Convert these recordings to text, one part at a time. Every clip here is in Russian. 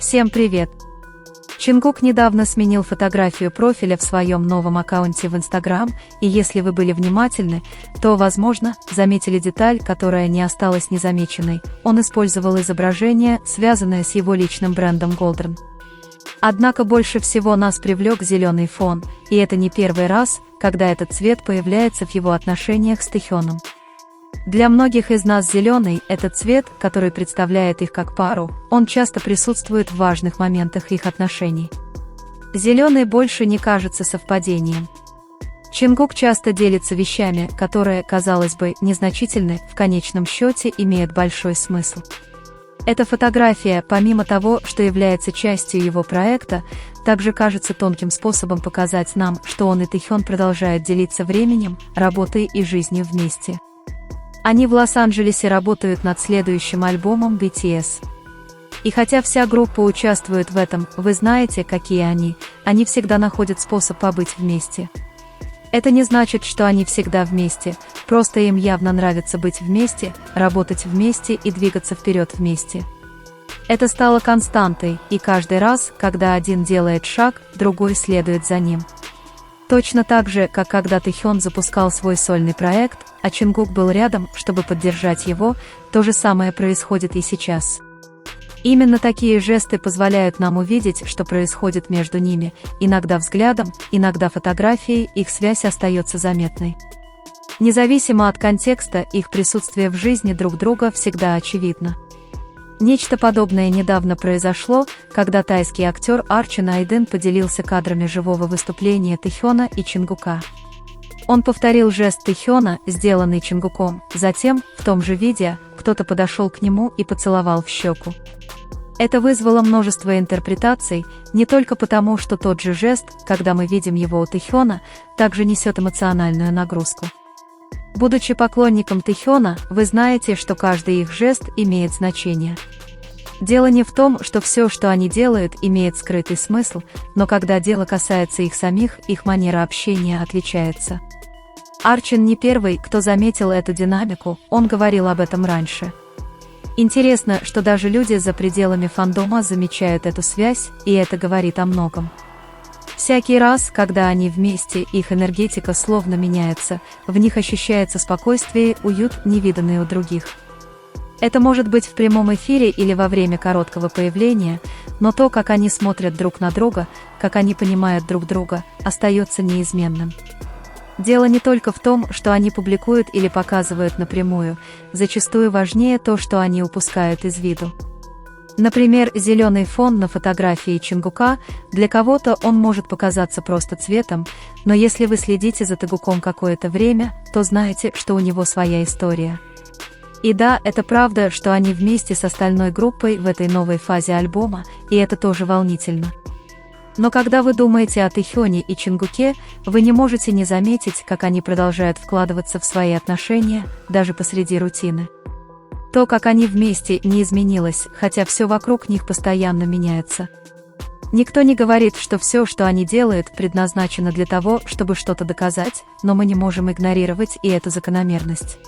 Всем привет! Чингук недавно сменил фотографию профиля в своем новом аккаунте в Instagram, и если вы были внимательны, то, возможно, заметили деталь, которая не осталась незамеченной. Он использовал изображение, связанное с его личным брендом Golden. Однако больше всего нас привлек зеленый фон, и это не первый раз, когда этот цвет появляется в его отношениях с Тэхёном. Для многих из нас зеленый – это цвет, который представляет их как пару, он часто присутствует в важных моментах их отношений. Зеленый больше не кажется совпадением. Чингук часто делится вещами, которые, казалось бы, незначительны, в конечном счете имеют большой смысл. Эта фотография, помимо того, что является частью его проекта, также кажется тонким способом показать нам, что он и Тэхён продолжают делиться временем, работой и жизнью вместе. Они в Лос-Анджелесе работают над следующим альбомом BTS. И хотя вся группа участвует в этом, вы знаете, какие они всегда находят способ побыть вместе. Это не значит, что они всегда вместе, просто им явно нравится быть вместе, работать вместе и двигаться вперед вместе. Это стало константой, и каждый раз, когда один делает шаг, другой следует за ним. Точно так же, как когда Тэхён запускал свой сольный проект, а Чингук был рядом, чтобы поддержать его, то же самое происходит и сейчас. Именно такие жесты позволяют нам увидеть, что происходит между ними, иногда взглядом, иногда фотографией, их связь остается заметной. Независимо от контекста, их присутствие в жизни друг друга всегда очевидно. Нечто подобное недавно произошло, когда тайский актер Арчин Айден поделился кадрами живого выступления Тэхёна и Чингука. Он повторил жест Тэхёна, сделанный Чингуком, затем, в том же видео, кто-то подошел к нему и поцеловал в щеку. Это вызвало множество интерпретаций, не только потому, что тот же жест, когда мы видим его у Тэхёна, также несет эмоциональную нагрузку. Будучи поклонником Тэхёна, вы знаете, что каждый их жест имеет значение. Дело не в том, что все, что они делают, имеет скрытый смысл, но когда дело касается их самих, их манера общения отличается. Арчин не первый, кто заметил эту динамику, он говорил об этом раньше. Интересно, что даже люди за пределами фандома замечают эту связь, и это говорит о многом. Всякий раз, когда они вместе, их энергетика словно меняется, в них ощущается спокойствие, уют, невиданный у других. Это может быть в прямом эфире или во время короткого появления, но то, как они смотрят друг на друга, как они понимают друг друга, остается неизменным. Дело не только в том, что они публикуют или показывают напрямую, зачастую важнее то, что они упускают из виду. Например, зеленый фон на фотографии Чингука, для кого-то он может показаться просто цветом, но если вы следите за Тэхёном какое-то время, то знаете, что у него своя история. И да, это правда, что они вместе с остальной группой в этой новой фазе альбома, и это тоже волнительно. Но когда вы думаете о Тэхёне и Чингуке, вы не можете не заметить, как они продолжают вкладываться в свои отношения, даже посреди рутины. То, как они вместе, не изменилось, хотя все вокруг них постоянно меняется. Никто не говорит, что все, что они делают, предназначено для того, чтобы что-то доказать, но мы не можем игнорировать и эту закономерность.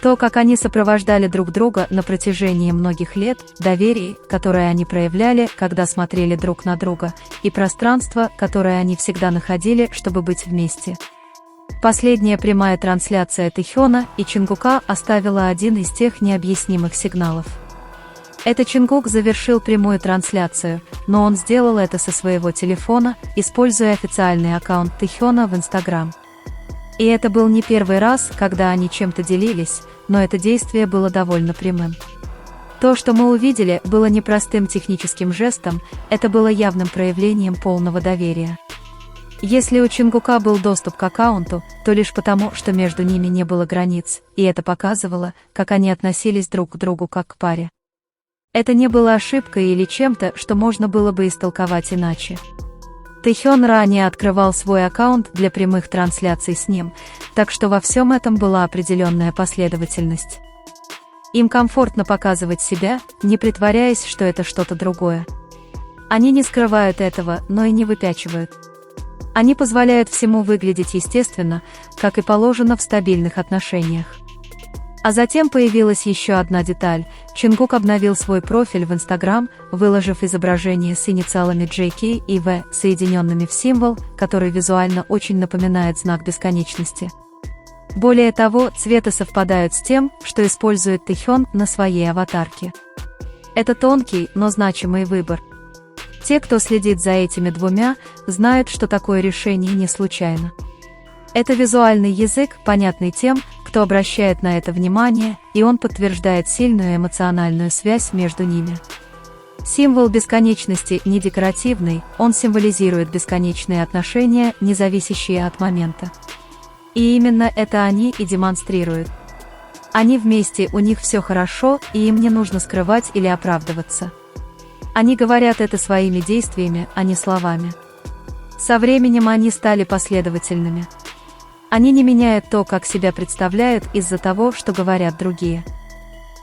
То, как они сопровождали друг друга на протяжении многих лет, доверие, которое они проявляли, когда смотрели друг на друга, и пространство, которое они всегда находили, чтобы быть вместе. Последняя прямая трансляция Тэхёна и Чингука оставила один из тех необъяснимых сигналов. Это Чингук завершил прямую трансляцию, но он сделал это со своего телефона, используя официальный аккаунт Тэхёна в Instagram. И это был не первый раз, когда они чем-то делились, но это действие было довольно прямым. То, что мы увидели, было не простым техническим жестом, это было явным проявлением полного доверия. Если у Чингука был доступ к аккаунту, то лишь потому, что между ними не было границ, и это показывало, как они относились друг к другу как к паре. Это не было ошибкой или чем-то, что можно было бы истолковать иначе. Тэхён ранее открывал свой аккаунт для прямых трансляций с ним, так что во всем этом была определенная последовательность. Им комфортно показывать себя, не притворяясь, что это что-то другое. Они не скрывают этого, но и не выпячивают. Они позволяют всему выглядеть естественно, как и положено в стабильных отношениях. А затем появилась еще одна деталь. Чингук обновил свой профиль в Instagram, выложив изображение с инициалами JK и V, соединенными в символ, который визуально очень напоминает знак бесконечности. Более того, цветы совпадают с тем, что использует Тэхён на своей аватарке. Это тонкий, но значимый выбор. Те, кто следит за этими двумя, знают, что такое решение не случайно. Это визуальный язык, понятный тем, кто обращает на это внимание, и он подтверждает сильную эмоциональную связь между ними. Символ бесконечности не декоративный, он символизирует бесконечные отношения, не зависящие от момента. И именно это они и демонстрируют. Они вместе, у них все хорошо, и им не нужно скрывать или оправдываться. Они говорят это своими действиями, а не словами. Со временем они стали последовательными. Они не меняют то, как себя представляют, из-за того, что говорят другие.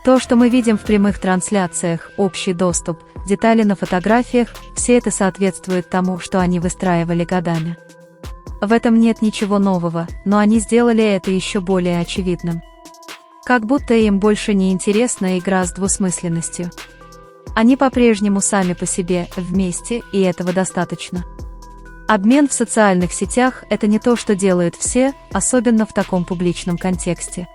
То, что мы видим в прямых трансляциях, общий доступ, детали на фотографиях, все это соответствует тому, что они выстраивали годами. В этом нет ничего нового, но они сделали это еще более очевидным. Как будто им больше не интересна игра с двусмысленностью. Они по-прежнему сами по себе, вместе, и этого достаточно. Обмен в социальных сетях – это не то, что делают все, особенно в таком публичном контексте.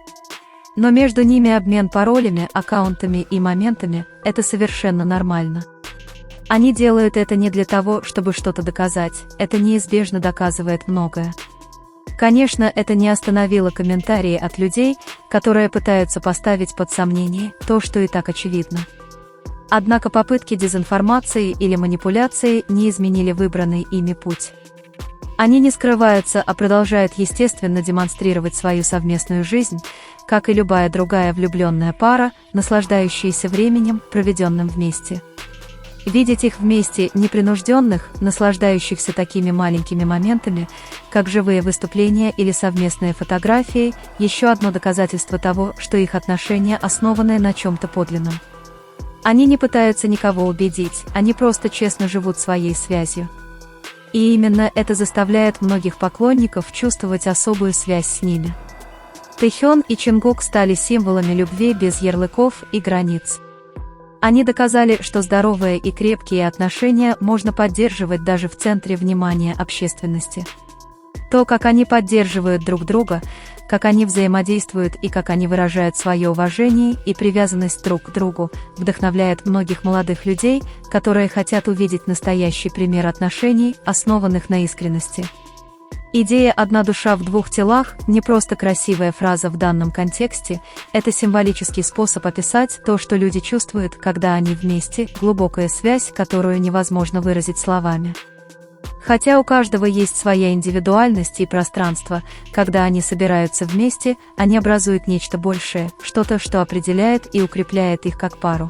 Но между ними обмен паролями, аккаунтами и моментами – это совершенно нормально. Они делают это не для того, чтобы что-то доказать, это неизбежно доказывает многое. Конечно, это не остановило комментарии от людей, которые пытаются поставить под сомнение то, что и так очевидно. Однако попытки дезинформации или манипуляции не изменили выбранный ими путь. Они не скрываются, а продолжают естественно демонстрировать свою совместную жизнь, как и любая другая влюбленная пара, наслаждающаяся временем, проведенным вместе. Видеть их вместе, непринужденных, наслаждающихся такими маленькими моментами, как живые выступления или совместные фотографии, еще одно доказательство того, что их отношения основаны на чем-то подлинном. Они не пытаются никого убедить, они просто честно живут своей связью. И именно это заставляет многих поклонников чувствовать особую связь с ними. Тэхён и Чингук стали символами любви без ярлыков и границ. Они доказали, что здоровые и крепкие отношения можно поддерживать даже в центре внимания общественности. То, как они поддерживают друг друга, как они взаимодействуют и как они выражают свое уважение и привязанность друг к другу, вдохновляет многих молодых людей, которые хотят увидеть настоящий пример отношений, основанных на искренности. Идея «одна душа в двух телах» не просто красивая фраза в данном контексте, это символический способ описать то, что люди чувствуют, когда они вместе, глубокая связь, которую невозможно выразить словами. Хотя у каждого есть своя индивидуальность и пространство, когда они собираются вместе, они образуют нечто большее, что-то, что определяет и укрепляет их как пару.